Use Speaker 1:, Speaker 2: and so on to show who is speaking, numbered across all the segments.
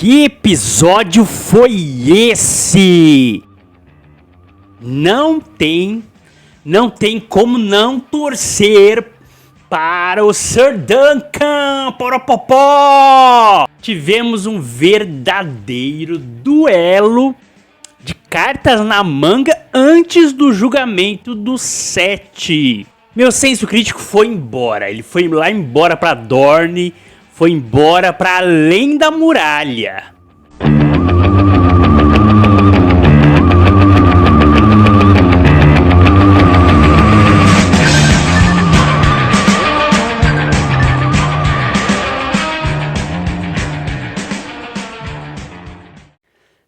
Speaker 1: Que episódio foi esse? Não tem como não torcer para o Sir Duncan Poropopó. Tivemos um verdadeiro duelo de cartas na manga antes do julgamento do Set. Meu senso crítico foi embora. Ele foi lá embora pra Dorne, foi embora pra além da muralha.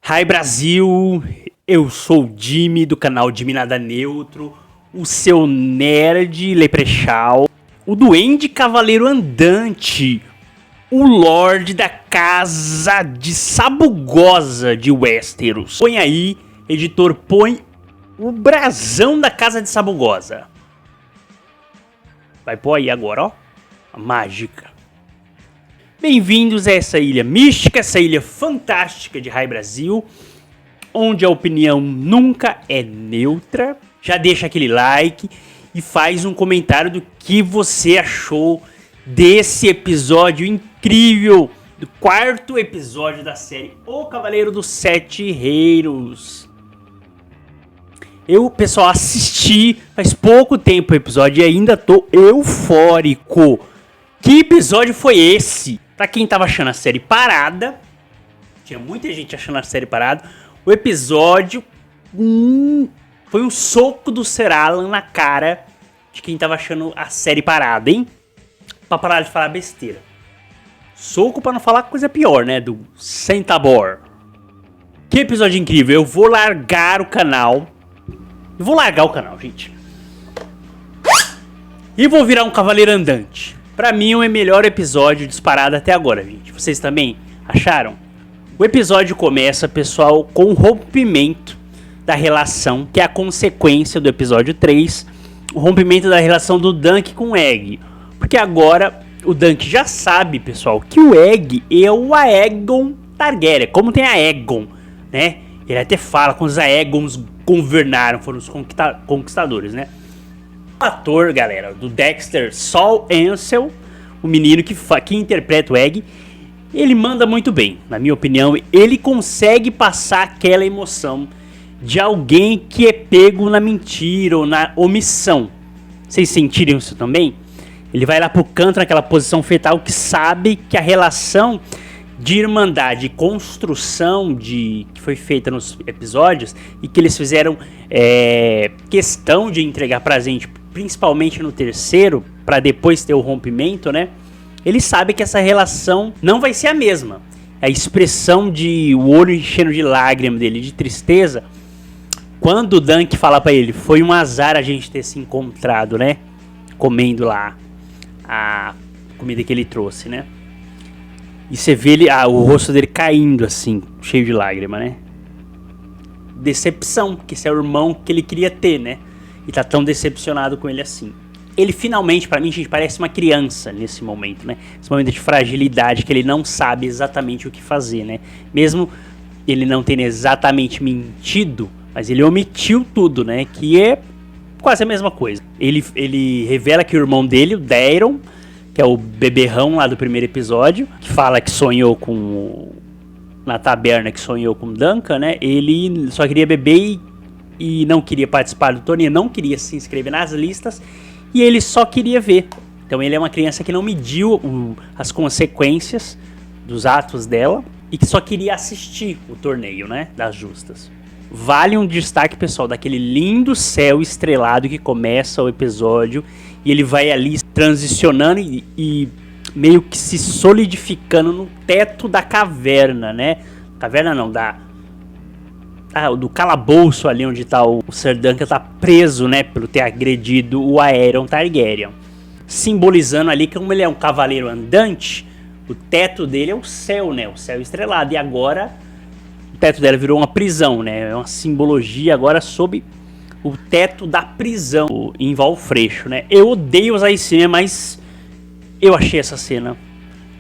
Speaker 1: Hi Brasil, eu sou o Jimmy do canal Jimmy Nada Neutro, o seu nerd leprechal, o duende cavaleiro andante, o Lorde da Casa de Sabugosa de Westeros. Põe aí, editor, põe o brasão da Casa de Sabugosa. Vai pôr aí agora, ó, a mágica. Bem-vindos a essa ilha mística, essa ilha fantástica de Hi Brasil, onde a opinião nunca é neutra. Já deixa aquele like e faz um comentário do que você achou desse episódio incrível, do quarto episódio da série O Cavaleiro dos Sete Reinos. Eu, pessoal, assisti faz pouco tempo o episódio e ainda tô eufórico. Que episódio foi esse? Pra quem tava achando a série parada, tinha muita gente achando a série parada, o episódio foi um soco do Ser Alan na cara de quem tava achando a série parada, hein? Pra parar de falar besteira. Soco pra não falar coisa pior, né? Do Sentabor. Que episódio incrível. Eu vou largar o canal. Gente. E vou virar um cavaleiro andante. Pra mim é o melhor episódio disparado até agora, gente. Vocês também acharam? O episódio começa, pessoal, com o rompimento da relação, que é a consequência do episódio 3. O rompimento da relação do Dunk com o Egg. Porque agora o Dunk já sabe, pessoal, que o Egg é o Aegon Targaryen. Como tem a Aegon, né? Ele até fala quando os Aegons governaram, foram os conquistadores, né? O ator, galera, do Dexter, Saul Ansel, o menino que interpreta o Egg, ele manda muito bem, na minha opinião. Ele consegue passar aquela emoção de alguém que é pego na mentira ou na omissão. Vocês sentiram isso também? Ele vai lá pro canto naquela posição fetal que sabe que a relação de irmandade e construção que foi feita nos episódios e que eles fizeram questão de entregar pra gente, principalmente no terceiro, para depois ter o rompimento, né? Ele sabe que essa relação não vai ser a mesma. A expressão de o olho enchendo de lágrimas dele, de tristeza, quando o Dunk fala para ele, foi um azar a gente ter se encontrado, né? Comendo lá a comida que ele trouxe, né? E você vê ele, o rosto dele caindo assim, cheio de lágrima, né? Decepção, porque esse é o irmão que ele queria ter, né? E tá tão decepcionado com ele assim. Ele finalmente, pra mim, gente, parece uma criança nesse momento, né? Esse momento de fragilidade, que ele não sabe exatamente o que fazer, né? Mesmo ele não tendo exatamente mentido, mas ele omitiu tudo, né? Que é quase a mesma coisa. Ele revela que o irmão dele, o Daeron, que é o beberrão lá do primeiro episódio, que fala que sonhou na taberna, que sonhou com Duncan, né? Ele só queria beber e não queria participar do torneio, não queria se inscrever nas listas, e ele só queria ver. Então ele é uma criança que não mediu as consequências dos atos dela e que só queria assistir o torneio, né, das justas. Vale um destaque, pessoal, daquele lindo céu estrelado que começa o episódio e ele vai ali transicionando e meio que se solidificando no teto da caverna, né? Caverna não, do calabouço ali onde tá o Ser Duncan, tá preso, né, pelo ter agredido o Aeron Targaryen. Simbolizando ali que, como ele é um cavaleiro andante, o teto dele é o céu, né, o céu estrelado. E agora o teto dela virou uma prisão, né, é uma simbologia agora sob o teto da prisão em Valfreixo, né. Eu odeio usar esse cinema, mas eu achei essa cena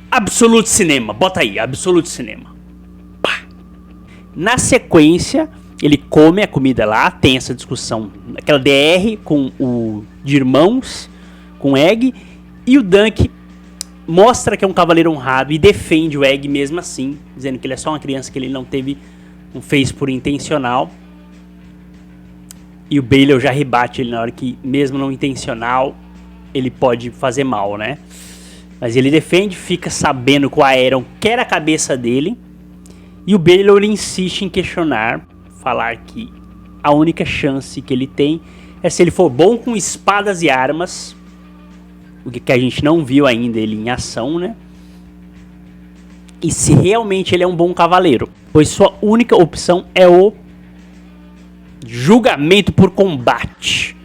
Speaker 1: Absolute Cinema, bota aí, Absolute Cinema. Na sequência, ele come a comida lá, tem essa discussão, aquela DR com o de irmãos, com o Egg, e o Dunk mostra que é um cavaleiro honrado e defende o Egg mesmo assim, dizendo que ele é só uma criança, que ele não fez por intencional. E o Baylor já rebate ele na hora que, mesmo não intencional, ele pode fazer mal, né? Mas ele defende, fica sabendo que o Aerion quer a cabeça dele. E o Baylor insiste em questionar, falar que a única chance que ele tem é se ele for bom com espadas e armas. O que a gente não viu ainda ele em ação, né? E se realmente ele é um bom cavaleiro. Pois sua única opção é o julgamento por combate.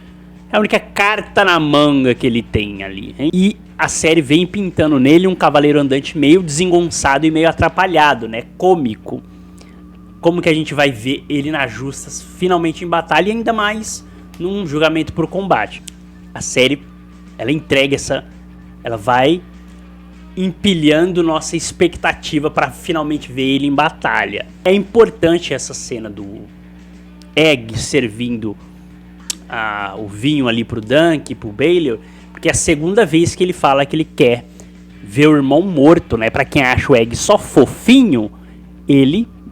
Speaker 1: É a única carta na manga que ele tem ali, hein? E a série vem pintando nele um cavaleiro andante meio desengonçado e meio atrapalhado, né? Cômico. Como que a gente vai ver ele nas justas, finalmente em batalha, e ainda mais num julgamento por combate. A série, ela entrega ela vai empilhando nossa expectativa para finalmente ver ele em batalha. É importante essa cena do Egg servindo o vinho ali pro Dunk, pro Baylor, porque é a segunda vez que ele fala que ele quer ver o irmão morto, né? Pra quem acha o Egg só fofinho,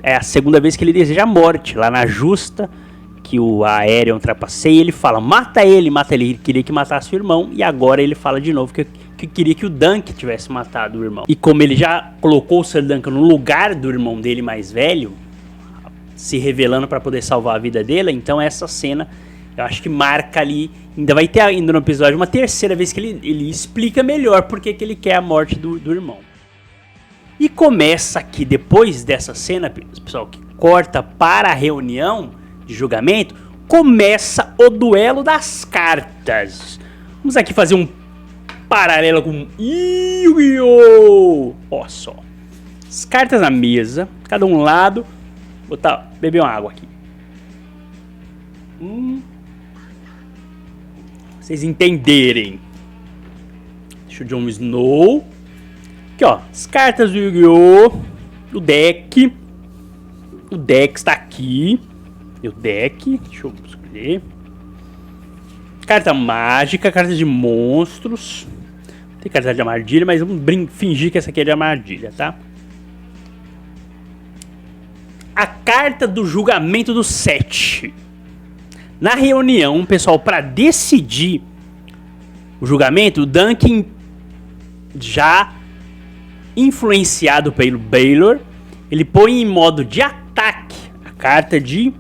Speaker 1: é a segunda vez que ele deseja a morte. Lá na justa, que o Aerion trapaceia, ele fala, mata ele, ele queria que matasse o irmão, e agora ele fala de novo que queria que o Dunk tivesse matado o irmão. E como ele já colocou o Sir Duncan no lugar do irmão dele mais velho, se revelando para poder salvar a vida dele, então essa cena eu acho que marca ali, ainda vai ter ainda no episódio uma terceira vez que ele explica melhor porque que ele quer a morte do irmão. E começa aqui, depois dessa cena, pessoal, que corta para a reunião de julgamento, começa o duelo das cartas. Vamos aqui fazer um paralelo com Yu-Gi-Oh! Ó só, as cartas na mesa, cada um lado, beber uma água aqui. Vocês entenderem. Deixa o Jon Snow. Aqui, ó. As cartas do Yu-Gi-Oh! O deck. O deck está aqui. E o deck. Deixa eu escolher. Carta mágica. Carta de monstros. Tem carta de armadilha, mas vamos fingir que essa aqui é de armadilha, tá? A carta do julgamento do 7. Na reunião, pessoal, para decidir o julgamento, o Duncan, já influenciado pelo Baylor, ele põe em modo de ataque a carta de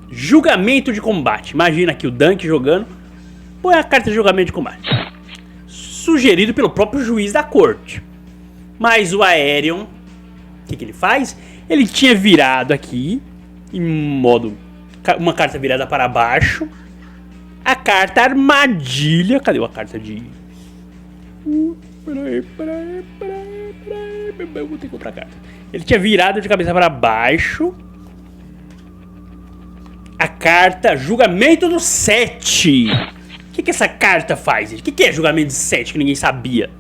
Speaker 1: julgamento de combate. Imagina aqui o Duncan jogando, põe a carta de julgamento de combate, sugerido pelo próprio juiz da corte. Mas o Aerion, o que ele faz? Ele tinha virado aqui em modo, uma carta virada para baixo, a carta armadilha. Cadê a carta de... Peraí. Eu vou ter que comprar a carta. Ele tinha virado de cabeça para baixo a carta julgamento do 7. O que essa carta faz? O que é julgamento do 7 que ninguém sabia?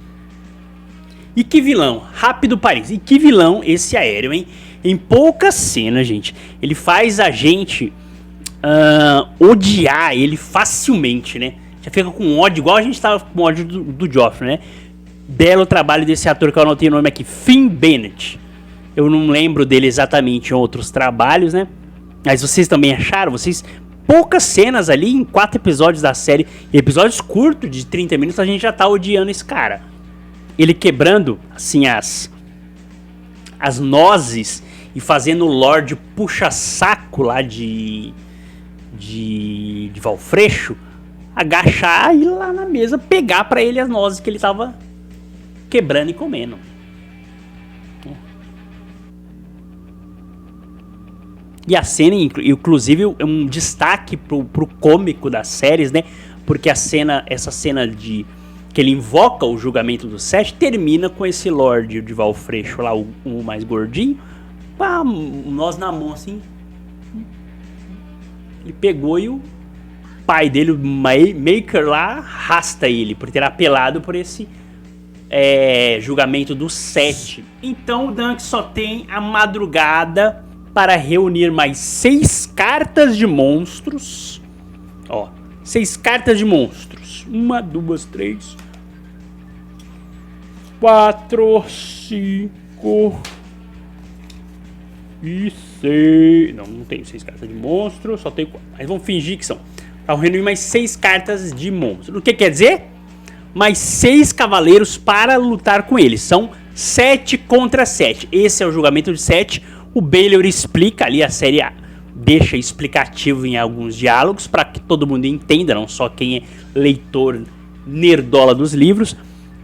Speaker 1: E que vilão? Rápido Paris. E que vilão esse Aerion, hein? Em poucas cenas, gente, ele faz a gente odiar ele facilmente, né? Já fica com ódio, igual a gente tava com ódio do Joffrey, né? Belo trabalho desse ator que eu anotei o nome aqui, Finn Bennett. Eu não lembro dele exatamente em outros trabalhos, né? Mas vocês também acharam? Poucas cenas ali em 4 episódios da série, episódios curtos de 30 minutos, a gente já tá odiando esse cara. Ele quebrando, assim, as nozes e fazendo o Lorde puxa-saco lá de Valfreixo agachar e ir lá na mesa pegar pra ele as nozes que ele tava quebrando e comendo. E a cena, inclusive, é um destaque pro cômico das séries, né? Porque essa cena de que ele invoca o julgamento do 7 termina com esse Lorde de Valfreixo lá, o mais gordinho, pá, nós na mão assim. Ele pegou e o pai dele, o Maker lá, arrasta ele por ter apelado por esse julgamento do 7. Então o Dunk só tem a madrugada para reunir mais 6 cartas de monstros. Ó, 6 cartas de monstros. 1, 2, 3, 4, 5 e 6. Não tenho 6 cartas de monstro, só tenho 4. Mas vamos fingir que são. Para reunir mais 6 cartas de monstro. O que quer dizer? Mais 6 cavaleiros para lutar com eles. São 7 contra 7. Esse é o julgamento de 7. O Baylor explica ali, a série deixa explicativo em alguns diálogos para que todo mundo entenda, não só quem é leitor nerdola dos livros,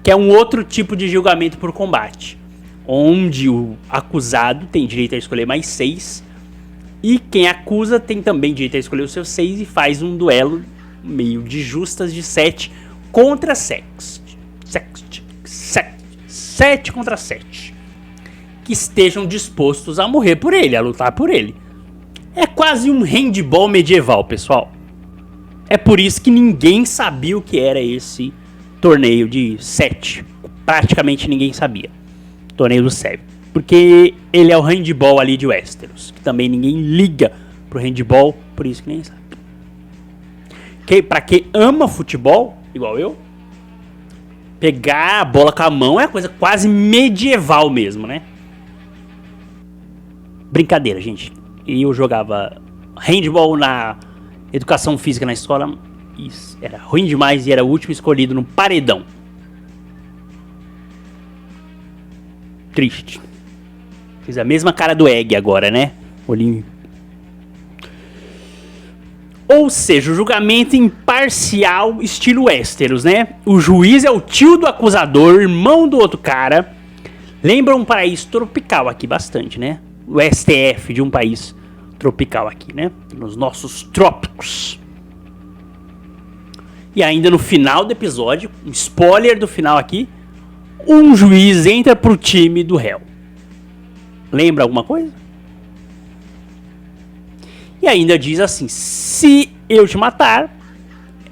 Speaker 1: que é um outro tipo de julgamento por combate, onde o acusado tem direito a escolher mais 6 e quem acusa tem também direito a escolher os seus 6 e faz um duelo meio de justas de 7 contra 7 contra 7 que estejam dispostos a morrer por ele, a lutar por ele. É quase um handball medieval, pessoal. É por isso que ninguém sabia o que era esse torneio de 7. Praticamente ninguém sabia. Torneio do 7. Porque ele é o handball ali de Westeros. Que também ninguém liga pro handball, por isso que ninguém sabe. Pra quem ama futebol, igual eu, pegar a bola com a mão é uma coisa quase medieval mesmo, né? Brincadeira, gente. Eu jogava handball na educação física na escola. Isso era ruim demais e era o último escolhido no paredão. Triste. Fiz a mesma cara do Egg agora, né? Olhinho. Ou seja, o julgamento imparcial estilo Westeros, né? O juiz é o tio do acusador, irmão do outro cara. Lembra um país tropical aqui bastante, né? O STF de um país tropical aqui, né? Nos nossos trópicos. E ainda no final do episódio, um spoiler do final aqui, um juiz entra pro time do réu. Lembra alguma coisa? E ainda diz assim, se eu te matar,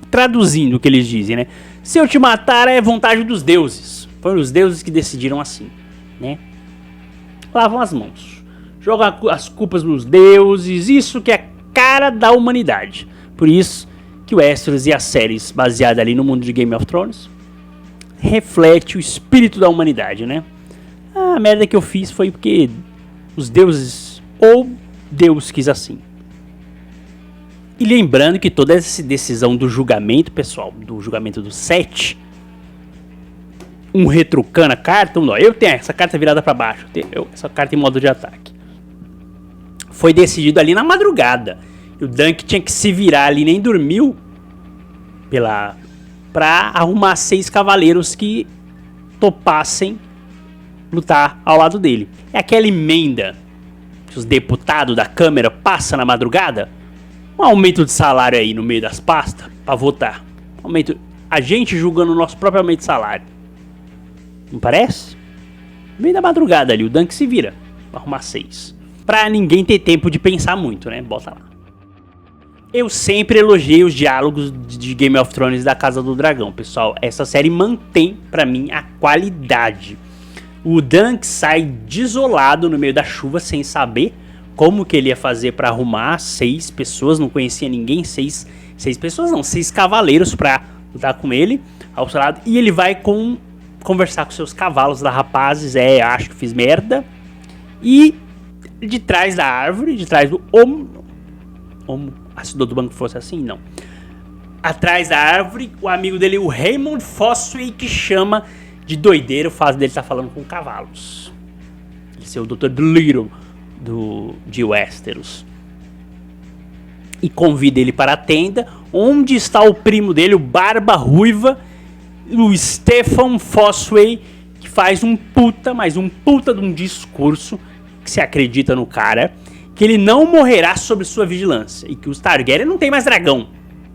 Speaker 1: traduzindo o que eles dizem, né? Se eu te matar é vontade dos deuses. Foram os deuses que decidiram assim, né? Lavam as mãos. Jogam as culpas nos deuses, isso que é cara da humanidade. Por isso que o Westeros e as séries baseadas ali no mundo de Game of Thrones reflete o espírito da humanidade, né? A merda que eu fiz foi porque os deuses ou Deus quis assim. E lembrando que toda essa decisão do julgamento, pessoal, do julgamento do 7, um retrucando a carta, eu tenho essa carta virada para baixo, essa carta em modo de ataque. Foi decidido ali na madrugada. E o Dunk tinha que se virar ali, nem dormiu pra arrumar 6 cavaleiros que topassem lutar ao lado dele. É aquela emenda que os deputados da Câmara passam na madrugada. Um aumento de salário aí no meio das pastas pra votar. A gente julgando o nosso próprio aumento de salário. Não parece? No meio da madrugada ali, o Dunk se vira pra arrumar 6. Pra ninguém ter tempo de pensar muito, né? Bota lá. Eu sempre elogiei os diálogos de Game of Thrones da Casa do Dragão, pessoal. Essa série mantém, pra mim, a qualidade. O Dunk sai desolado no meio da chuva, sem saber como que ele ia fazer pra arrumar 6 pessoas. Não conhecia ninguém, 6 pessoas não, 6 cavaleiros pra lutar com ele ao seu lado. E ele vai conversar com seus cavalos da rapazes. Acho que fiz merda. E de trás da árvore, de trás do se do banco fosse assim, não. Atrás da árvore, o amigo dele, o Raymond Fossway, que chama de doideiro o fato dele estar falando com cavalos. Esse é o Dr. Dolittle de Westeros. E convida ele para a tenda, onde está o primo dele, o Barba Ruiva, o Stephen Fossway, que faz um puta de um discurso, que se acredita no cara, que ele não morrerá sob sua vigilância, e que os Targaryen não tem mais dragão.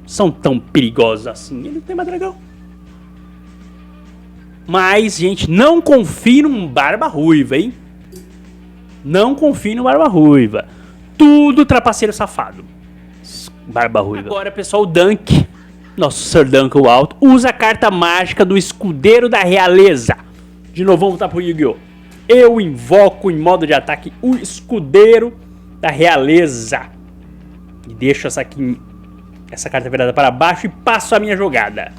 Speaker 1: São tão perigosos assim, ele não tem mais dragão. Mas, gente, não confie num Barba Ruiva, hein? Não confie no Barba Ruiva. Tudo trapaceiro safado. Barba Ruiva. Agora, pessoal, o Dunk, nosso Sir Dunk o Alto, usa a carta mágica do Escudeiro da Realeza. De novo, vamos voltar pro Yu-Gi-Oh! Eu invoco em modo de ataque o Escudeiro da realeza. E deixo essa carta virada para baixo e passo a minha jogada.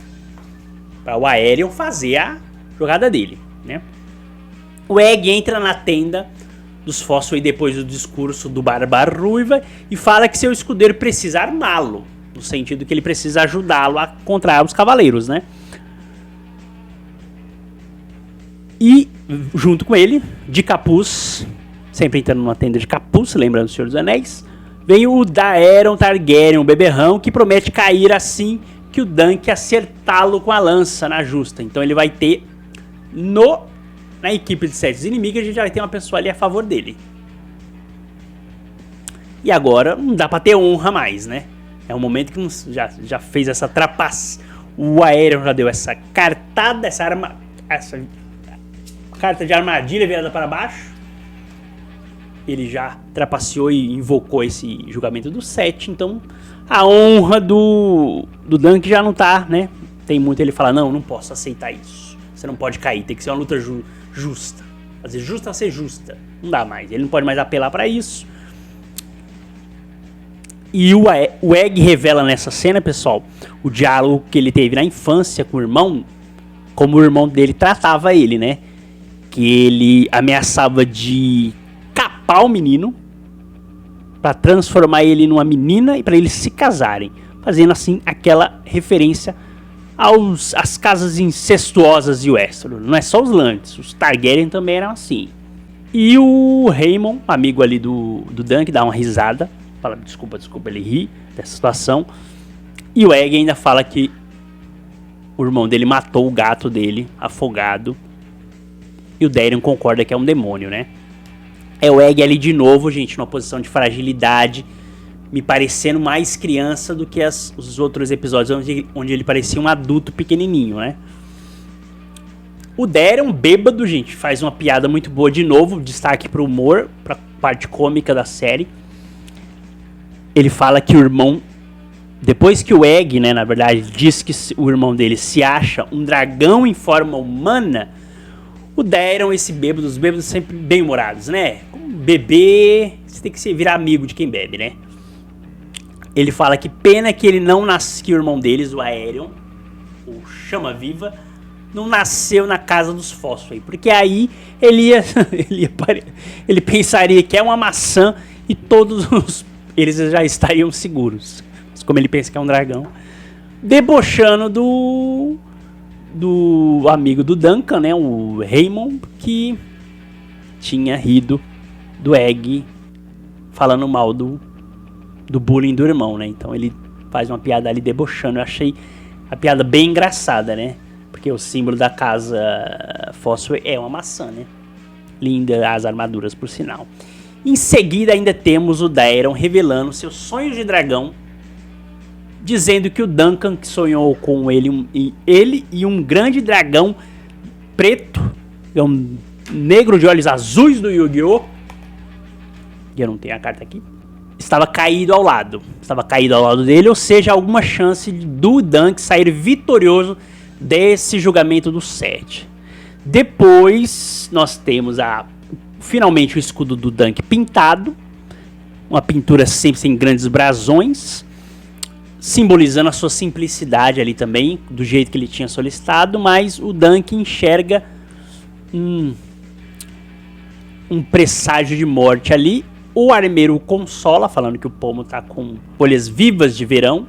Speaker 1: Para o Aerion fazer a jogada dele, né? O Egg entra na tenda dos Fossoway depois do discurso do Barba Ruiva e fala que seu escudeiro precisa armá-lo, no sentido que ele precisa ajudá-lo a encontrar os cavaleiros, né? E junto com ele, de capuz, sempre entrando numa tenda de capuz, lembrando do Senhor dos Anéis, vem o Daeron Targaryen, um beberrão que promete cair assim que o Dunk acertá-lo com a lança na justa. Então ele vai ter na equipe de 7 inimigos, a gente já vai ter uma pessoa ali a favor dele. E agora não dá pra ter honra mais, né? É um momento que já fez essa trapaça. O Aerion já deu essa cartada, essa carta de armadilha virada para baixo. Ele já trapaceou e invocou esse julgamento do 7. Então a honra do Dunk já não tá, né? Tem muito ele fala, não posso aceitar isso. Você não pode cair, tem que ser uma luta justa. Fazer justa a ser justa. Não dá mais. Ele não pode mais apelar pra isso. E o Egg revela nessa cena, pessoal, o diálogo que ele teve na infância com o irmão, como o irmão dele tratava ele, né? Que ele ameaçava de capar o menino pra transformar ele numa menina e pra eles se casarem. Fazendo assim aquela referência às casas incestuosas de Westeros. Não é só os Lannisters, os Targaryen também eram assim. E o Raemon, amigo ali do Dunk, dá uma risada. Fala, desculpa, ele ri dessa situação. E o Egg ainda fala que o irmão dele matou o gato dele, afogado. E o Daeron concorda que é um demônio, né? É o Egg ali de novo, gente, numa posição de fragilidade, me parecendo mais criança do que os outros episódios onde ele parecia um adulto pequenininho, né? O Daeron, bêbado, gente, faz uma piada muito boa de novo, destaque pro humor, pra parte cômica da série. Ele fala que o irmão, depois que o Egg, né, na verdade, diz que o irmão dele se acha um dragão em forma humana, o Daeron, esse bêbado, os bêbados sempre bem humorados, né? Como beber, você tem que virar amigo de quem bebe, né? Ele fala que pena que ele não nasceu, que o irmão deles, o Aerion, o Chama-Viva, não nasceu na casa dos Fossoway, porque aí ele pensaria que é uma maçã e eles já estariam seguros. Mas como ele pensa que é um dragão, debochando do amigo do Duncan, né, o Raemon, que tinha rido do Egg falando mal do bullying do irmão, né? Então ele faz uma piada ali debochando. Eu achei a piada bem engraçada, né? Porque o símbolo da casa Fossoway é uma maçã, né? Linda as armaduras, por sinal. Em seguida ainda temos o Daeron revelando seus sonhos de dragão, dizendo que o Duncan que sonhou com ele e um grande dragão preto, um negro de olhos azuis do Yu-Gi-Oh! E eu não tenho a carta aqui. Estava caído ao lado dele, ou seja, alguma chance do Dunk sair vitorioso desse julgamento do 7. Depois nós temos finalmente o escudo do Dunk pintado, uma pintura sempre sem grandes brasões, simbolizando a sua simplicidade ali também, do jeito que ele tinha solicitado, mas o Dunk enxerga um presságio de morte ali. O armeiro o consola, falando que o pomo tá com folhas vivas de verão,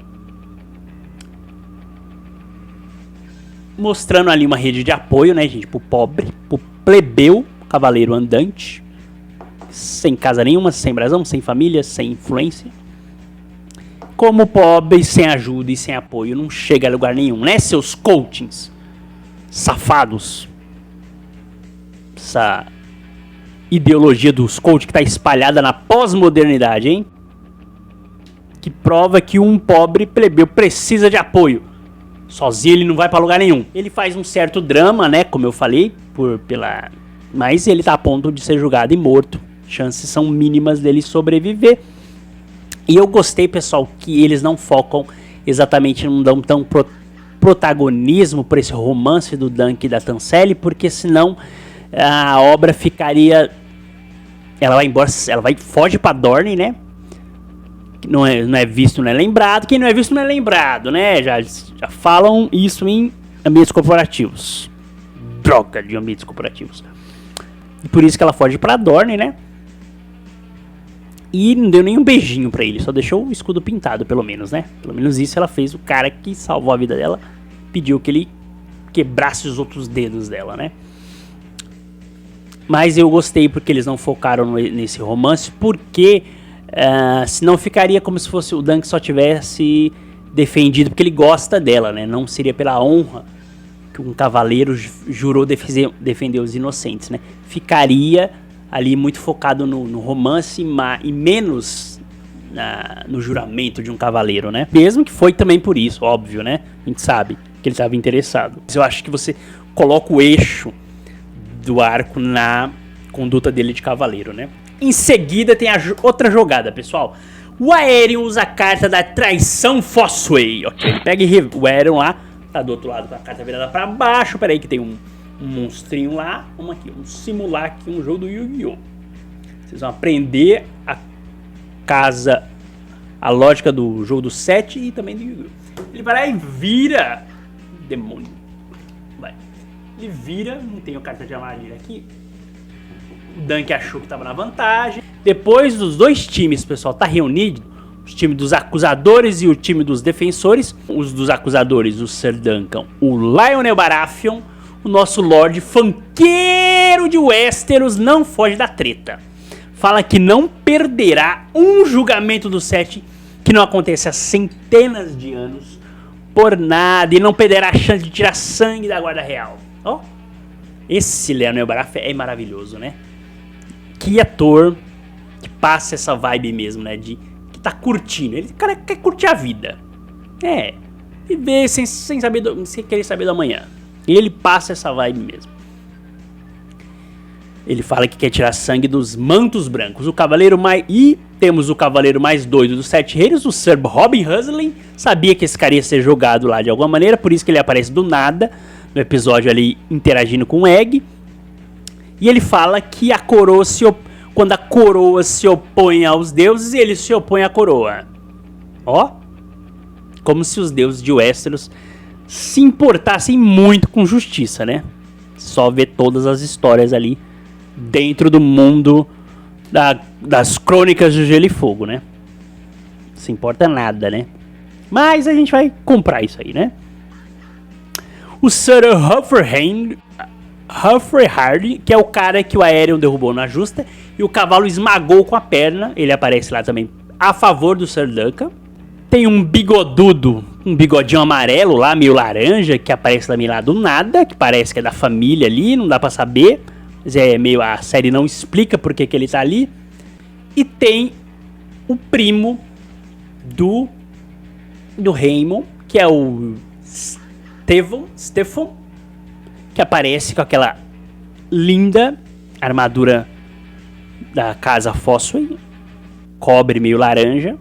Speaker 1: mostrando ali uma rede de apoio, né, gente, pro pobre, pro plebeu, cavaleiro andante, sem casa nenhuma, sem brasão, sem família, sem influência. Como pobre, sem ajuda e sem apoio, não chega a lugar nenhum, né, seus coachings safados. Essa ideologia dos coach que está espalhada na pós-modernidade, hein? Que prova que um pobre plebeu precisa de apoio. Sozinho ele não vai para lugar nenhum. Ele faz um certo drama, né? Como eu falei, mas ele tá a ponto de ser julgado e morto. Chances são mínimas dele sobreviver. E eu gostei, pessoal, que eles não focam exatamente, não dão tão protagonismo para esse romance do Dunk e da Tanselle, porque senão a obra ficaria ela vai embora, foge pra Dorne, né? Não é visto, não é lembrado. Quem não é visto não é lembrado, né? Já falam isso em ambientes corporativos. Droga de ambientes corporativos. E por isso que ela foge pra Dorne, né? E não deu nenhum beijinho pra ele, só deixou o escudo pintado, pelo menos, né? Pelo menos isso ela fez. O cara que salvou a vida dela pediu que ele quebrasse os outros dedos dela, né? Mas eu gostei porque eles não focaram nesse romance, porque senão ficaria como se fosse o Dunk só tivesse defendido porque ele gosta dela, né? Não seria pela honra que um cavaleiro jurou defender os inocentes, né? Ficaria ali muito focado no romance e menos no juramento de um cavaleiro, né? Mesmo que foi também por isso, óbvio, né? A gente sabe que ele estava interessado. Mas eu acho que você coloca o eixo do arco na conduta dele de cavaleiro, né? Em seguida tem a outra jogada, pessoal. O Aerion usa a carta da traição Fossway. Ok, ele pega o Aerion lá, tá do outro lado com a carta virada pra baixo. Pera aí que tem um monstrinho lá. Vamos aqui, vamos simular aqui um jogo do Yu-Gi-Oh! Vocês vão aprender a lógica do jogo do 7 e também do Yu-Gi-Oh! Ele vai lá e vira... Demônio. Vai. Ele vira, não tenho carta de armadilha aqui. O Dunk achou que estava na vantagem. Depois dos dois times, pessoal, tá reunido. O time dos acusadores e o time dos defensores. Os dos acusadores, o Ser Duncan, o Lionel Baratheon, o nosso Lorde Funkeiro de Westeros não foge da treta. Fala que não perderá um julgamento do 7 que não acontece há centenas de anos por nada. E não perderá a chance de tirar sangue da Guarda Real. Ó, esse Lionel Baratheon é maravilhoso, né? Que ator que passa essa vibe mesmo, né? Que tá curtindo. Ele, cara, quer curtir a vida. Viver sem querer saber do amanhã. E ele passa essa vibe mesmo. Ele fala que quer tirar sangue dos mantos brancos. E temos o cavaleiro mais doido dos 7 reinos, o Sir Robin Husling. Sabia que esse cara ia ser jogado lá de alguma maneira, por isso que ele aparece do nada no episódio ali interagindo com o Egg. E ele fala que quando a coroa se opõe aos deuses, ele se opõe à coroa. Ó, como se os deuses de Westeros se importassem muito com justiça, né? Só ver todas as histórias ali dentro do mundo das crônicas de Gelo e Fogo, né? Não se importa nada, né? Mas a gente vai comprar isso aí, né? O Sir Humphrey Hardy, que é o cara que o Aerion derrubou na justa e o cavalo esmagou com a perna. Ele aparece lá também a favor do Ser Duncan. Tem um bigodudo, um bigodinho amarelo lá, meio laranja, que aparece também lá do nada, que parece que é da família ali, não dá pra saber. Mas a série não explica por que ele tá ali. E tem o primo do Raymond, que é o Stefan, que aparece com aquela linda armadura da casa Fossway, cobre meio laranja.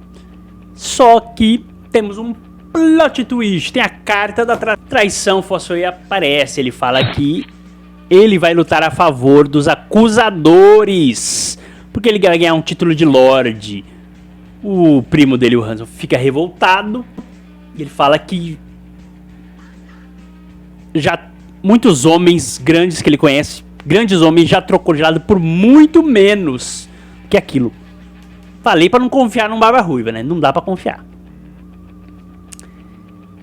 Speaker 1: Só que temos um plot twist. Tem a carta da traição Fossway aparece. Ele fala que ele vai lutar a favor dos acusadores, porque ele vai ganhar um título de Lorde. O primo dele, o Hanson, fica revoltado. E ele fala que já muitos homens grandes que ele conhece, grandes homens, já trocou de lado por muito menos que aquilo. Falei pra não confiar num Barba Ruiva, né? Não dá pra confiar.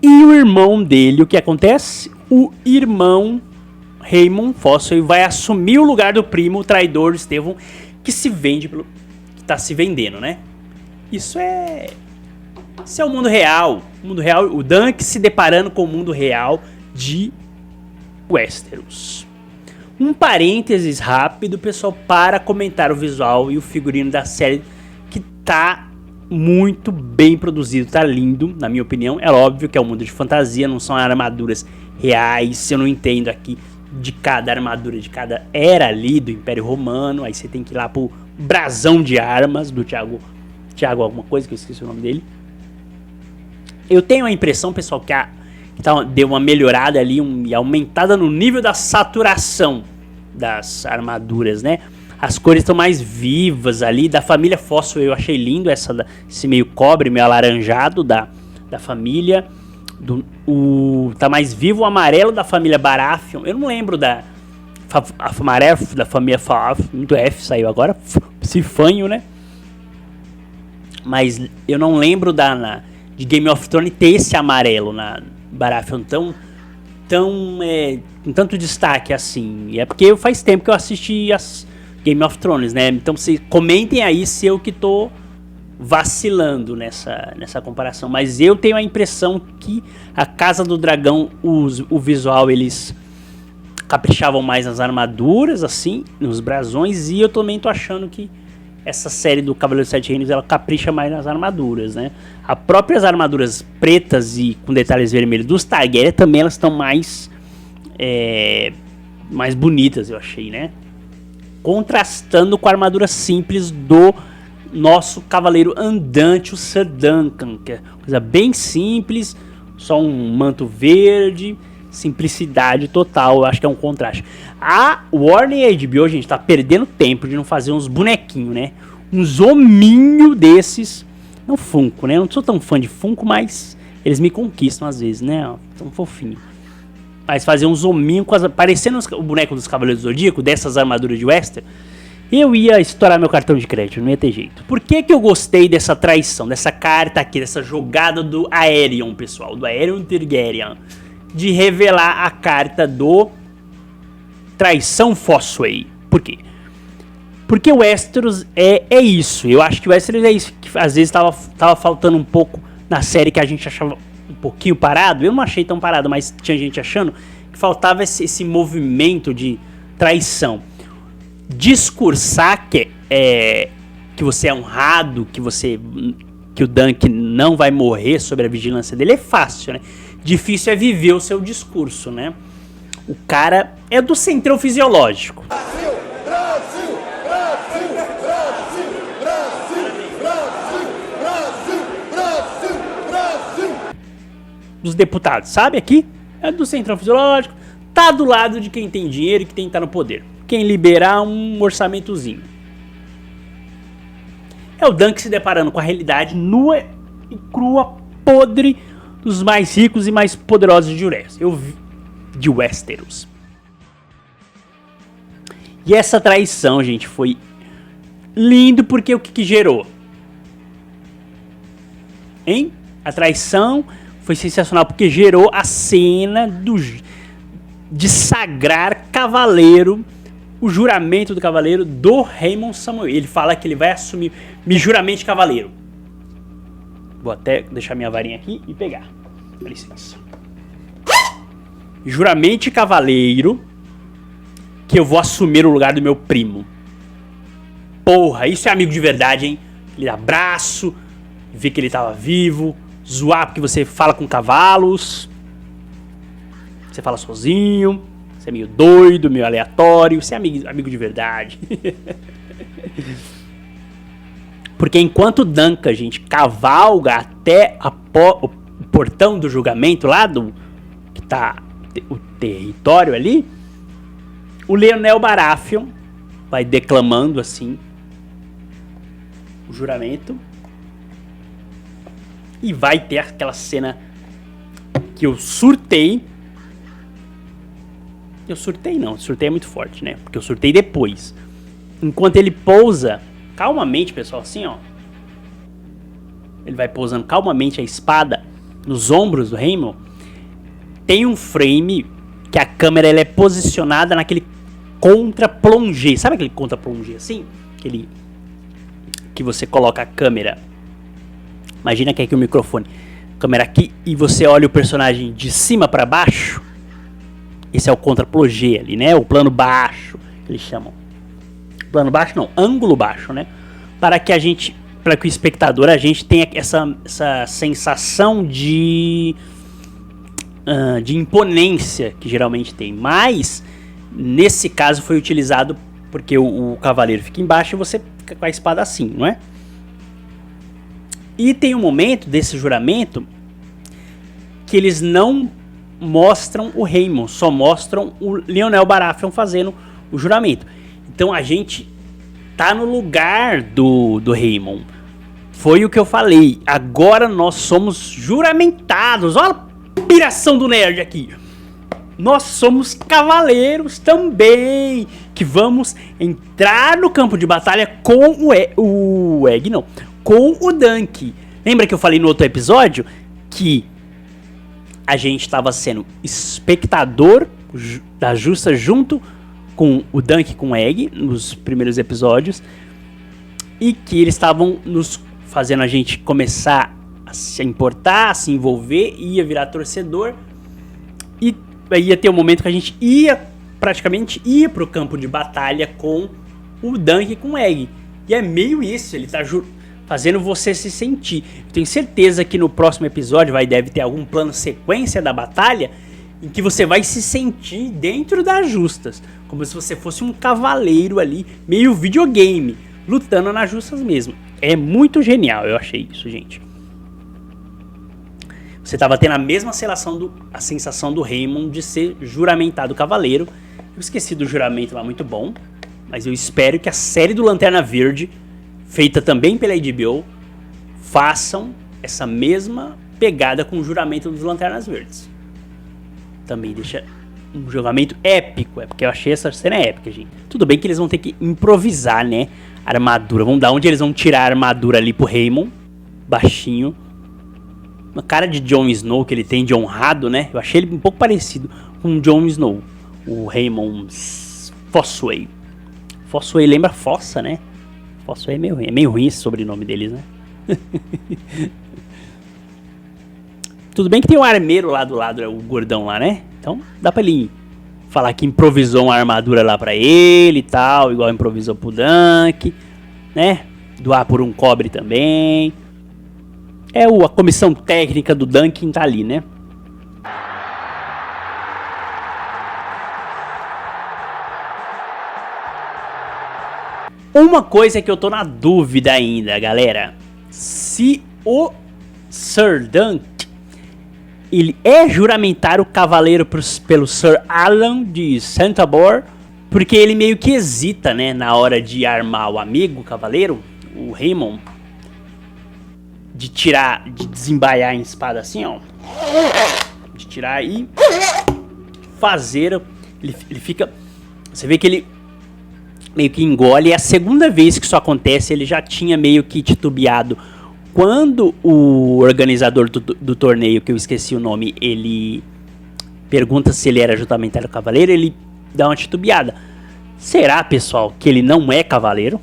Speaker 1: E o irmão dele, o que acontece? O irmão Raymond Fossway vai assumir o lugar do primo, o traidor Stefan, que se vende que tá se vendendo, né? Isso é o mundo real. O mundo real, o Dunk se deparando com o mundo real de Westeros. Um parênteses rápido, pessoal, para comentar o visual e o figurino da série, que tá muito bem produzido, tá lindo, na minha opinião. É óbvio que é um mundo de fantasia, não são armaduras reais. Eu não entendo aqui de cada armadura, de cada era ali do Império Romano. Aí você tem que ir lá pro brasão de armas do Thiago alguma coisa, que eu esqueci o nome dele. Eu tenho a impressão, pessoal, que deu uma melhorada ali e aumentada no nível da saturação das armaduras, né? As cores estão mais vivas ali. Da família Foswell eu achei lindo esse meio cobre, meio alaranjado da família. Tá mais vivo o amarelo da família Baratheon. Eu não lembro amarelo da família Faf. Muito F saiu agora. Cifanho, né? Mas eu não lembro de Game of Thrones ter esse amarelo na Baratheon com tanto destaque assim. E é porque faz tempo que eu assisti as Game of Thrones, né? Então vocês comentem aí se eu que tô vacilando nessa comparação. Mas eu tenho a impressão que a Casa do Dragão, o visual, eles caprichavam mais nas armaduras, assim, nos brasões. E eu também tô achando que essa série do Cavaleiro dos Sete Reinos, ela capricha mais nas armaduras, né? As próprias armaduras pretas e com detalhes vermelhos dos Targaryen também, elas estão mais bonitas, eu achei, né? Contrastando com a armadura simples do nosso cavaleiro andante, o Sir Duncan, que é coisa bem simples, só um manto verde, simplicidade total. Eu acho que é um contraste. A Warner e a HBO, gente, tá perdendo tempo de não fazer uns bonequinhos, né? Uns hominhos desses. Não Funko, né? Eu não sou tão fã de Funko, mas eles me conquistam às vezes, né? Tão fofinho. Mas fazer uns hominhos parecendo o boneco dos Cavaleiros do Zodíaco, dessas armaduras de Wester, eu ia estourar meu cartão de crédito, não ia ter jeito. Por que eu gostei dessa traição, dessa carta aqui, dessa jogada do Aerion, pessoal? Do Aerion Targaryen. De revelar a carta do Traição Fosway. Por quê? Porque o Westeros é isso. Eu acho que o Westeros é isso que às vezes tava faltando um pouco na série, que a gente achava um pouquinho parado. Eu não achei tão parado, mas tinha gente achando que faltava esse movimento de traição. Discursar que você é honrado, que o Dunk não vai morrer sob a vigilância dele é fácil, né? Difícil é viver o seu discurso, né? O cara é do centrão fisiológico. Brasil, Brasil, Brasil, Brasil, Brasil, Brasil, Brasil, Brasil, Brasil. Dos deputados, sabe aqui? É do centrão fisiológico. Tá do lado de quem tem dinheiro e que tem que estar no poder. Quem liberar um orçamentozinho. É o Dunk se deparando com a realidade nua e crua, podre, dos mais ricos e mais poderosos de Westeros. E essa traição, gente, foi lindo, porque o que gerou? Hein? A traição foi sensacional porque gerou a cena de sagrar cavaleiro, o juramento do cavaleiro do Raymond Samuel. Ele fala que ele vai assumir, me juramente cavaleiro. Vou até deixar minha varinha aqui e pegar. Dá licença. Juramente cavaleiro, que eu vou assumir o lugar do meu primo. Porra, isso é amigo de verdade, hein? Ele dá abraço, vê que ele tava vivo, zoar porque você fala com cavalos, você fala sozinho, você é meio doido, meio aleatório, você é amigo de verdade. Porque enquanto Duncan, gente, cavalga até o portão do julgamento lá que tá o território ali, o Lyonel Baratheon vai declamando assim o juramento e vai ter aquela cena que eu surtei. Surtei é muito forte, né? Porque eu surtei depois. Enquanto ele pousa calmamente, pessoal, assim, ó. Ele vai pousando calmamente a espada nos ombros do Raymond. Tem um frame que a câmera ela é posicionada naquele contra-plongé. Sabe aquele contra-plongé assim? Aquele que você coloca a câmera. Imagina que é aqui o microfone. Câmera aqui e você olha o personagem de cima para baixo. Esse é o contra-plongé ali, né? O plano baixo, que eles chamam. Plano baixo não, ângulo baixo, né? Para que o espectador, a gente tenha essa sensação de imponência que geralmente tem. Mas, nesse caso foi utilizado porque o cavaleiro fica embaixo e você fica com a espada assim, não é? E tem um momento desse juramento que eles não mostram o Raymond, só mostram o Lyonel Baratheon fazendo o juramento. Então a gente tá no lugar do Raymond. Foi o que eu falei. Agora nós somos juramentados. Olha a piração do nerd aqui. Nós somos cavaleiros também, que vamos entrar no campo de batalha com o Egg, não, com o Dunk. Lembra que eu falei no outro episódio que a gente estava sendo espectador da justa junto com o Dunk e com o Egg nos primeiros episódios, e que eles estavam nos fazendo a gente começar a se importar, a se envolver, ia virar torcedor, e ia ter um momento que a gente praticamente ia pro campo de batalha com o Dunk e com o Egg. E é meio isso, ele tá fazendo você se sentir. Eu tenho certeza que no próximo episódio deve ter algum plano sequência da batalha em que você vai se sentir dentro das justas, como se você fosse um cavaleiro ali, meio videogame, lutando nas justas mesmo. É muito genial, eu achei isso, gente. Você tava tendo a mesma sensação do Raymond de ser juramentado cavaleiro. Eu esqueci do juramento lá, muito bom. Mas eu espero que a série do Lanterna Verde, feita também pela HBO, façam essa mesma pegada com o juramento dos Lanternas Verdes. Também deixa um julgamento épico, porque eu achei essa cena épica, gente. Tudo bem que eles vão ter que improvisar, né, a armadura. Vamos dar onde eles vão tirar a armadura ali pro Raymond, baixinho. Uma cara de Jon Snow que ele tem de honrado, né? Eu achei ele um pouco parecido com o Jon Snow. O Raymond Fossway. Fossway lembra fossa, né? Fossway é meio ruim esse sobrenome deles, né? Tudo bem que tem um armeiro lá do lado, o gordão lá, né? Então dá pra ele falar que improvisou uma armadura lá pra ele e tal, igual improvisou pro Dunk, né? Doar por um cobre também. A comissão técnica do Duncan tá ali, né? Uma coisa que eu tô na dúvida ainda, galera. Se o Sir Dunk, ele é juramentar o cavaleiro pelo Sir Alan de Santabor, porque ele meio que hesita, né, na hora de armar o amigo, o cavaleiro, o Raymond, de desembaiar em espada assim, ó, de tirar e fazer, ele fica, você vê que ele meio que engole. É a segunda vez que isso acontece. Ele já tinha meio que titubeado quando o organizador do torneio, que eu esqueci o nome, ele pergunta se ele era justamente cavaleiro, ele dá uma titubeada. Será, pessoal, que ele não é cavaleiro?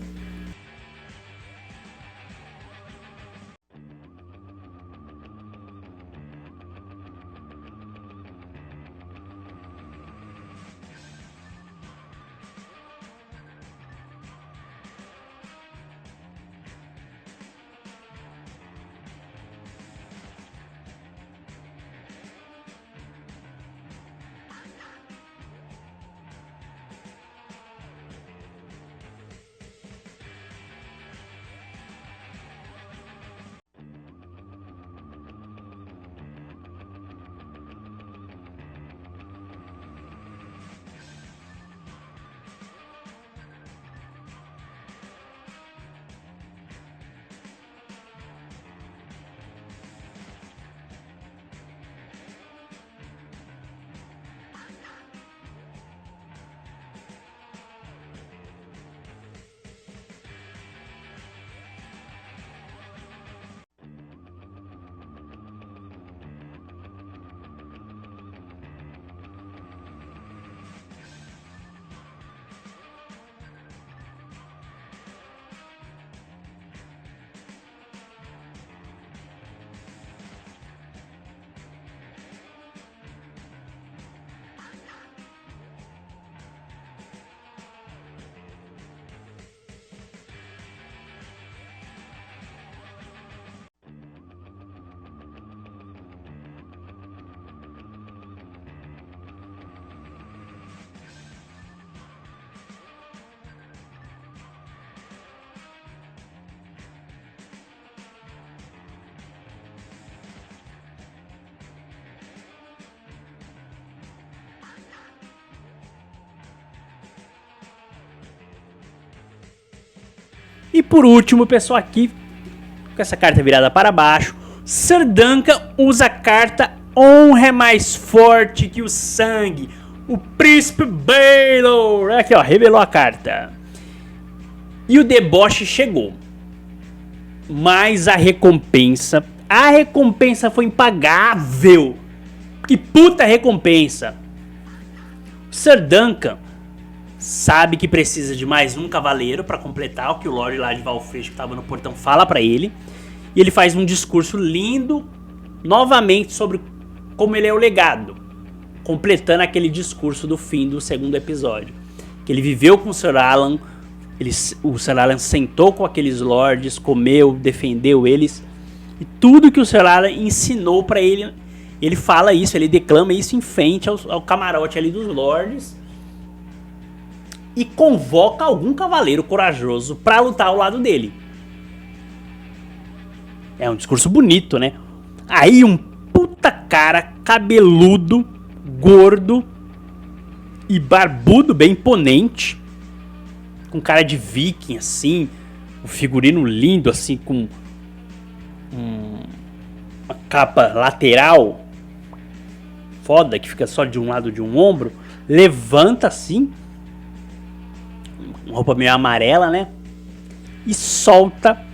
Speaker 1: E por último, pessoal, aqui, com essa carta virada para baixo, Sir Duncan usa a carta Honra é mais forte que o sangue. O Príncipe Baelor. Aqui, ó, revelou a carta. E o deboche chegou. Mas a recompensa foi impagável. Que puta recompensa. Sir Duncan sabe que precisa de mais um cavaleiro para completar o que o Lorde lá de Valfresh que estava no portão fala para ele. E ele faz um discurso lindo novamente sobre como ele é o legado, completando aquele discurso do fim do segundo episódio, que ele viveu com o Sir Alan, o Sir Alan sentou com aqueles lords, comeu, defendeu eles, e tudo que o Sir Alan ensinou para ele, ele fala isso, ele declama isso em frente ao camarote ali dos lords, e convoca algum cavaleiro corajoso para lutar ao lado dele. É um discurso bonito, né? Aí um puta cara cabeludo, gordo e barbudo, bem imponente, com cara de viking assim, um figurino lindo assim, com uma capa lateral foda que fica só de um lado de um ombro, levanta assim, uma roupa meio amarela, né? E solta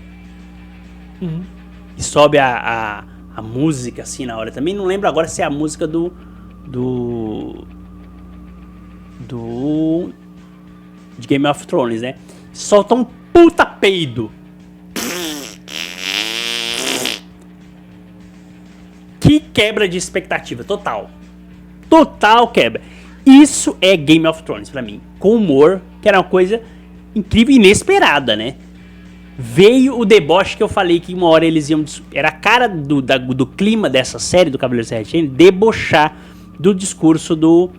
Speaker 1: e sobe a música assim na hora. Também não lembro agora se é a música do de Game of Thrones, né? Solta um puta peido. Que quebra de expectativa, total. Total quebra. Isso é Game of Thrones pra mim. Com humor, que era uma coisa incrível e inesperada, né? Veio o deboche que eu falei que uma hora eles iam... Era a cara do clima dessa série do Cavaleiro Serratiano, debochar do discurso do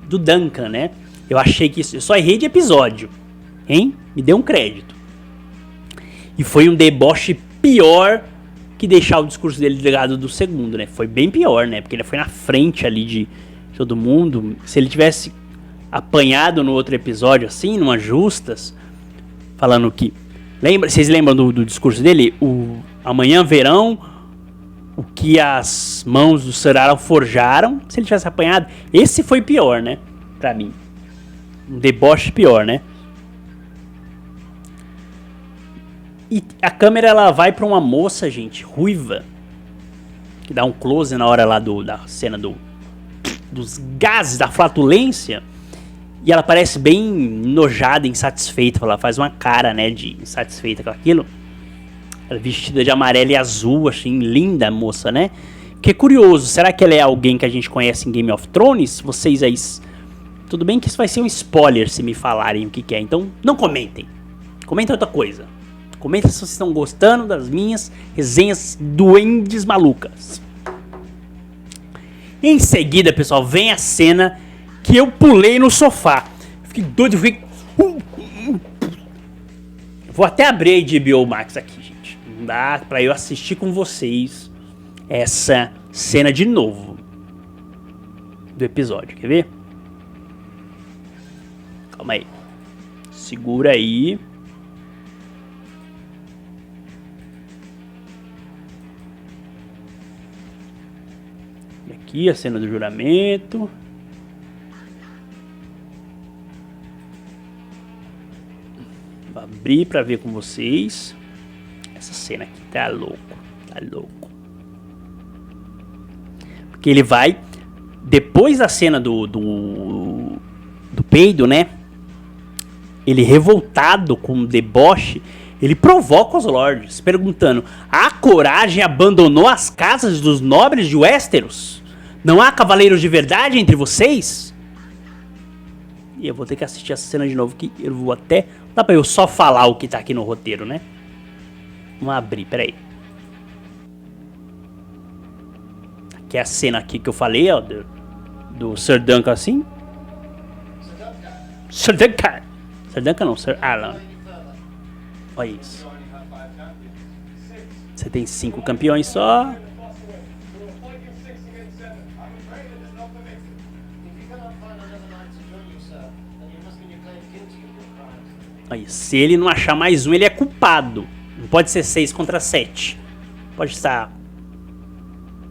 Speaker 1: Duncan, né? Eu achei que isso... Eu só errei de episódio, hein? Me deu um crédito. E foi um deboche pior que deixar o discurso dele ligado do segundo, né? Foi bem pior, né? Porque ele foi na frente ali de todo mundo. Se ele tivesse apanhado no outro episódio, assim, numa justas, falando que... Vocês lembram do discurso dele? Amanhã verão o que as mãos do Sir Alan forjaram. Se ele tivesse apanhado, esse foi pior, né? Pra mim. Um deboche pior, né? E a câmera ela vai pra uma moça, gente, ruiva, que dá um close na hora lá da cena dos gases, da flatulência. E ela parece bem enojada, insatisfeita. Ela faz uma cara, né, de insatisfeita com aquilo. Ela é vestida de amarelo e azul, assim, linda a moça, né? Que é curioso, será que ela é alguém que a gente conhece em Game of Thrones? Vocês aí... Tudo bem que isso vai ser um spoiler se me falarem o que é, então não comentem. Comentem outra coisa. Comentem se vocês estão gostando das minhas resenhas duendes malucas. Em seguida, pessoal, vem a cena... que eu pulei no sofá. Fiquei doido, Vou até abrir a HBO Max aqui, gente. Não dá pra eu assistir com vocês essa cena de novo do episódio, quer ver? Calma aí. Segura aí. E aqui a cena do juramento. Vou abrir pra ver com vocês. Essa cena aqui tá louco. Tá louco. Porque ele vai... Depois da cena do peido, né? Ele revoltado com o deboche, ele provoca os lords, perguntando: a coragem abandonou as casas dos nobres de Westeros? Não há cavaleiros de verdade entre vocês? E eu vou ter que assistir essa cena de novo, que eu vou até... Dá pra eu só falar o que tá aqui no roteiro, né? Vamos abrir, peraí. Aqui é a cena aqui que eu falei, ó, do Sir Duncan assim. Sir Duncan. Sir Duncan não, Sir Alan. Olha isso. Você tem 5 campeões só. Aí, se ele não achar mais um, ele é culpado. Não pode ser 6 contra 7. Pode estar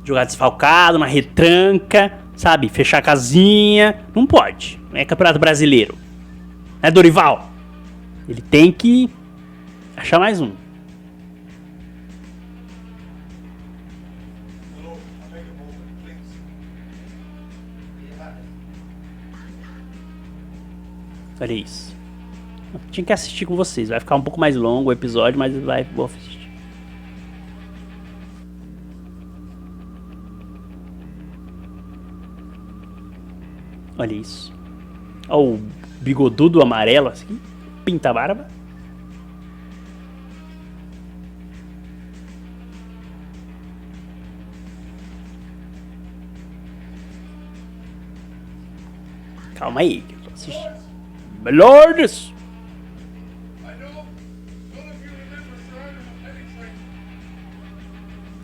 Speaker 1: jogado desfalcado, na retranca, sabe? Fechar a casinha. Não pode. Não é Campeonato Brasileiro. Não é Dorival. Ele tem que achar mais um. Olha isso. Tinha que assistir com vocês. Vai ficar um pouco mais longo o episódio, mas vou assistir. Olha isso. Olha o bigodudo amarelo assim. Pinta a barba. Calma aí, que eu tô assistindo. Melhores!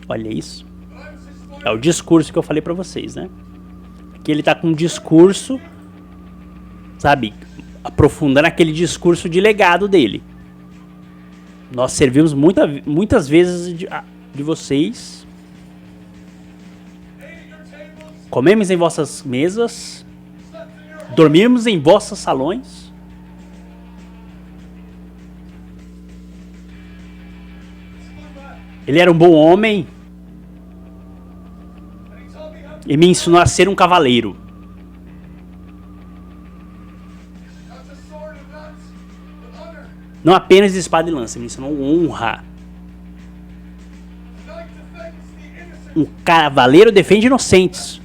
Speaker 1: Olha isso. É o discurso que eu falei pra vocês, né? Aqui ele tá com um discurso, sabe? Aprofundando aquele discurso de legado dele. Nós servimos muitas vezes de vocês. Comemos em vossas mesas. Dormimos em vossos salões. Ele era um bom homem. E me ensinou a ser um cavaleiro. Não apenas de espada e lança, me ensinou honra. Um cavaleiro defende inocentes.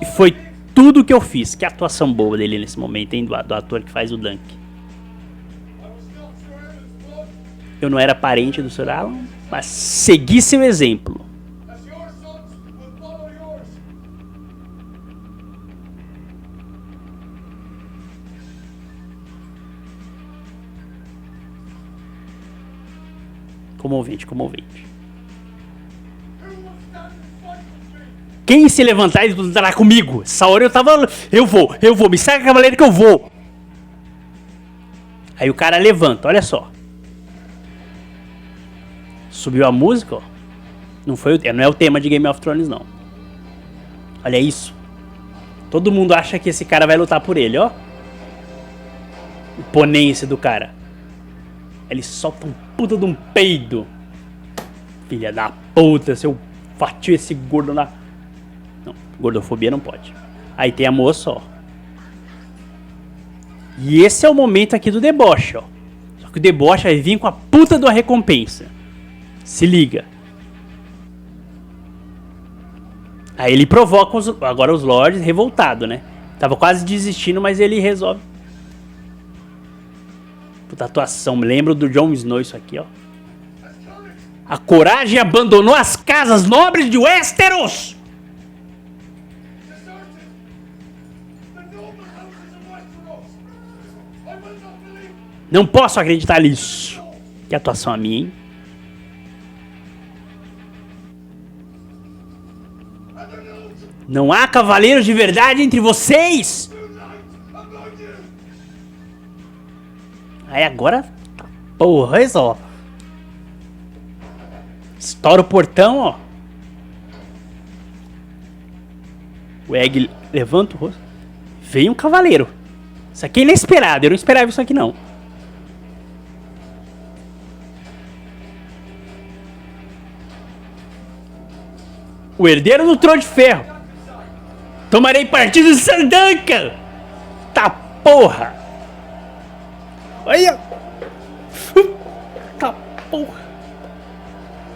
Speaker 1: E foi tudo que eu fiz. Que atuação boa dele nesse momento, hein? Do ator que faz o Dunk. Eu não era parente do Sr. Alan, mas segui seu exemplo. Comovente, comovente. Quem se levantar e lutará comigo? Essa hora eu tava... Eu vou, me segue, cavaleiro, que eu vou. Aí o cara levanta, olha só. Subiu a música, ó. Não é o tema de Game of Thrones, não. Olha isso. Todo mundo acha que esse cara vai lutar por ele, ó. O ponência do cara. Ele solta um puta de um peido. Filha da puta, se eu fatio esse gordo na... Não, gordofobia não pode. Aí tem a moça, ó. E esse é o momento aqui do deboche, ó. Só que o deboche vai vir com a puta de uma recompensa. Se liga. Aí ele provoca agora os lords revoltado, né? Tava quase desistindo, mas ele resolve. Puta atuação, me lembro do Jon Snow isso aqui, ó. A coragem abandonou as casas nobres de Westeros. Não posso acreditar nisso. Que atuação a minha, hein? Não há cavaleiros de verdade entre vocês. Aí agora... Porra, isso, ó. Estoura o portão, ó. O Egg levanta o rosto. Veio um cavaleiro. Isso aqui é inesperado. Eu não esperava isso aqui, não. O herdeiro do trono de ferro. Tomarei partido de Sandanka. Tá porra. Olha. Tá porra.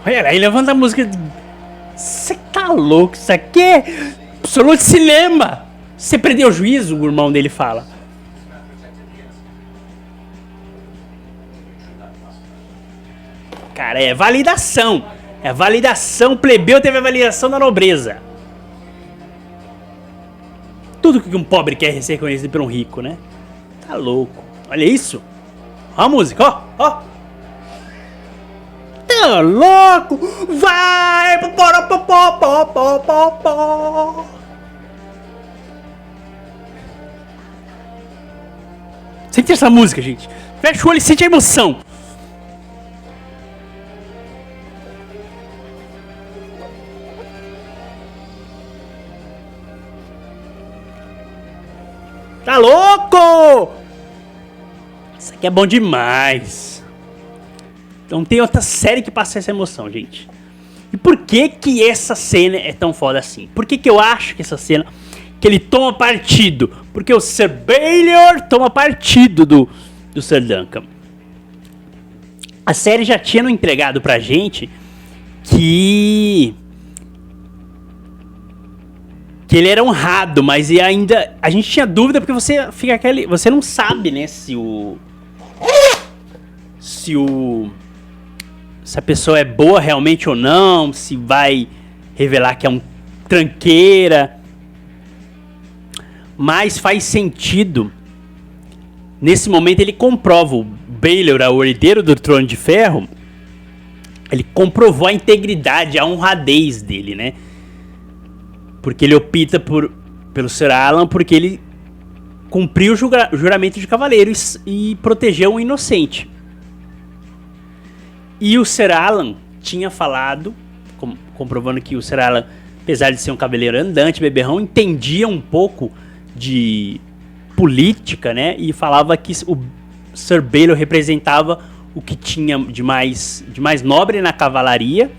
Speaker 1: Olha aí, levanta a música. Você tá louco? Isso aqui é absoluto cinema. Você perdeu o juízo, o irmão dele fala. Cara, é validação. É validação. Plebeu teve a validação da nobreza. Tudo que um pobre quer ser reconhecido por um rico, né? Tá louco. Olha isso. Olha a música, ó, ó. Tá louco. Vai. Sente essa música, gente. Fecha o olho e sente a emoção. Tá louco? Isso aqui é bom demais. Não tem outra série que passe essa emoção, gente. E por que que essa cena é tão foda assim? Por que que eu acho que essa cena... que ele toma partido? Porque o Sir Baelor toma partido do Sir Duncan. A série já tinha entregado pra gente que ele era honrado, mas e ainda a gente tinha dúvida porque você fica você não sabe, né, se a pessoa é boa realmente ou não, se vai revelar que é um tranqueira. Mas faz sentido. Nesse momento ele comprova, o Baelor, o herdeiro do Trono de Ferro, ele comprovou a integridade, a honradez dele, né? Porque ele opta pelo Sir Alan, porque ele cumpriu o juramento de cavaleiro e protegeu um inocente. E o Sir Alan tinha falado, comprovando que o Sir Alan, apesar de ser um cavaleiro andante, beberrão, entendia um pouco de política, né? E falava que o Sir Baelor representava o que tinha de mais nobre na cavalaria.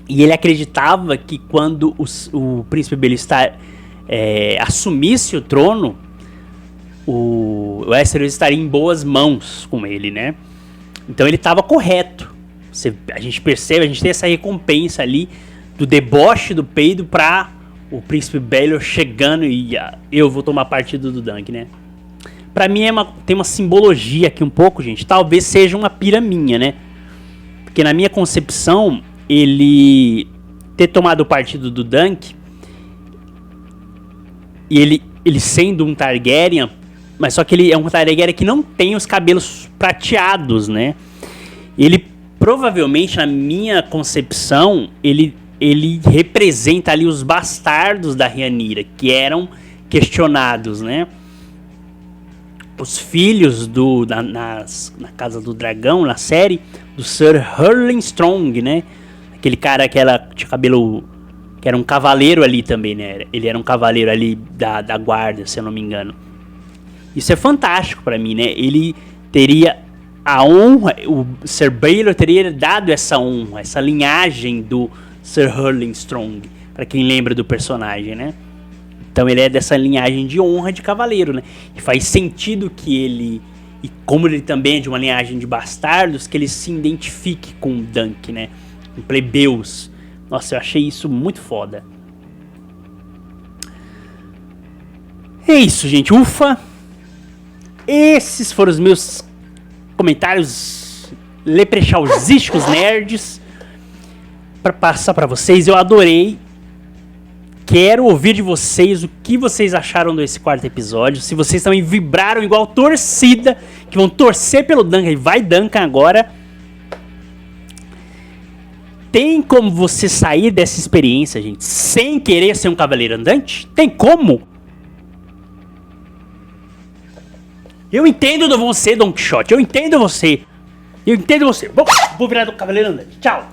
Speaker 1: E ele acreditava que quando o príncipe Baelor assumisse o trono, o Westeros estaria em boas mãos com ele, né? Então ele estava correto. A gente percebe, a gente tem essa recompensa ali do deboche do peido pra o príncipe Baelor chegando e eu vou tomar partido do Dunk, né? Pra mim tem uma simbologia aqui um pouco, gente. Talvez seja uma pira minha, né? Porque na minha concepção, ele ter tomado o partido do Dunk e ele sendo um Targaryen, mas só que ele é um Targaryen que não tem os cabelos prateados, né? Ele provavelmente, na minha concepção, ele representa ali os bastardos da Rhaenyra, que eram questionados, né? Os filhos na Casa do Dragão, na série, do Sir Hurling Strong, né? Aquele cara que tinha cabelo... que era um cavaleiro ali também, né? Ele era um cavaleiro ali da guarda, se eu não me engano. Isso é fantástico pra mim, né? Ele teria a honra... O Sir Baelor teria dado essa honra, essa linhagem do Sir Hurling Strong, pra quem lembra do personagem, né? Então ele é dessa linhagem de honra de cavaleiro, né? E faz sentido que ele... E como ele também é de uma linhagem de bastardos, que ele se identifique com o Dunk, né? Com plebeus. Nossa, eu achei isso muito foda. É isso, gente. Ufa! Esses foram os meus comentários leprechausísticos nerds para passar para vocês. Eu adorei. Quero ouvir de vocês o que vocês acharam desse quarto episódio. Se vocês também vibraram igual torcida, que vão torcer pelo Duncan e vai Duncan agora. Tem como você sair dessa experiência, gente, sem querer ser um cavaleiro andante? Tem como? Eu entendo você, Don Quixote. Eu entendo você. Vou virar do cavaleiro andante. Tchau.